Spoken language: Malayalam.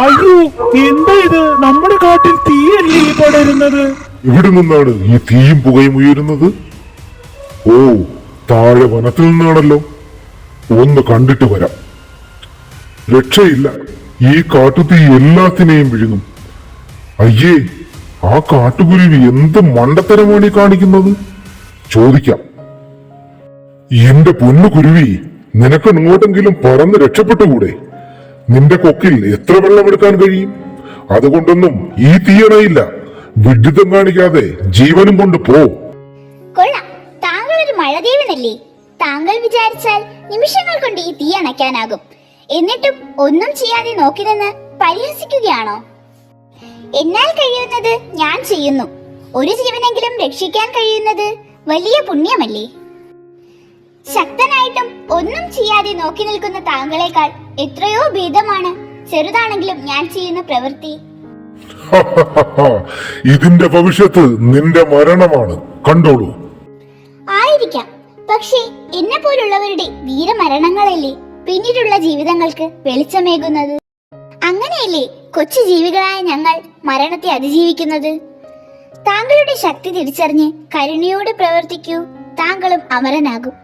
അയ്യോ, എന്താ ഇത്? നമ്മുടെ കാട്ടിൽ തീയല്ലേ പടരുന്നത്? ഇവിടെ നിന്നാണ് ഈ തീയും പുകയും ഉയരുന്നത്? ഓ, താഴെ വനത്തിൽ നിന്നാണല്ലോ. ഒന്ന് കണ്ടിട്ട് വരാം. രക്ഷയില്ല, ഈ കാട്ടുതീ എല്ലാത്തിനെയും വിഴുങ്ങും. അയ്യേ, ആ കാട്ടുകുരുവി എന്ത് മണ്ടത്തരമാണ് ഈ കാണിക്കുന്നത്? ചോദിക്കാം. എന്റെ പൊന്നു കുരുവി, നിനക്ക് ഇങ്ങോട്ടെങ്കിലും പറന്ന് രക്ഷപ്പെട്ടുകൂടെ? നിന്റെ കൊക്കിൽ എത്ര വെള്ളമെടുക്കാൻ കഴിയും? അതുകൊണ്ടൊന്നും ഈ തീയണയില്ല. വിഡ്ഢിത്തം കാണിക്കാതെ ജീവനും കൊണ്ട് പോ. കൊള്ളാം, താങ്കൾ ഒരു മഴദേവനല്ലേ? താങ്കൾ വിചാരിച്ചാൽ നിമിഷങ്ങൾ കൊണ്ട് ഈ തീ അണയ്ക്കാനാകും. എന്നിട്ടും ഒന്നും ചെയ്യാതെ നോക്കി നിന്ന് പരിഹസിക്കുകയാണോ? എന്നാൽ കഴിയുന്നത് ഞാൻ ചെയ്യുന്നു. ഒരു ജീവനെങ്കിലും രക്ഷിക്കാൻ കഴിയുന്നത് വലിയ പുണ്യമല്ലേ? ശക്തനായിട്ടും ഒന്നും ചെയ്യാതെ നോക്കി നിൽക്കുന്ന താങ്കളെക്കാൾ എത്രയോ ഭേദമാണ് ചെറുതാണെങ്കിലും ഞാൻ ചെയ്യുന്ന പ്രവൃത്തി. ഇതിന്റെ ഭവിഷ്യത്ത് നിന്റെ മരണമാണ്, കണ്ടോളൂ. ആയിരിക്കാം, പക്ഷേ എന്നെ പോലുള്ളവരുടെ വീരമരണങ്ങളല്ലേ പിന്നീടുള്ള ജീവിതങ്ങൾക്ക് വെളിച്ചമേകുന്നത്. അങ്ങനെയല്ലേ കൊച്ചു ജീവികളായ ഞങ്ങൾ മരണത്തെ അതിജീവിക്കുന്നത്. താങ്കളുടെ ശക്തി തിരിച്ചറിഞ്ഞ് കരുണയോടെ പ്രവർത്തിക്കൂ, താങ്കളും അമരനാകും.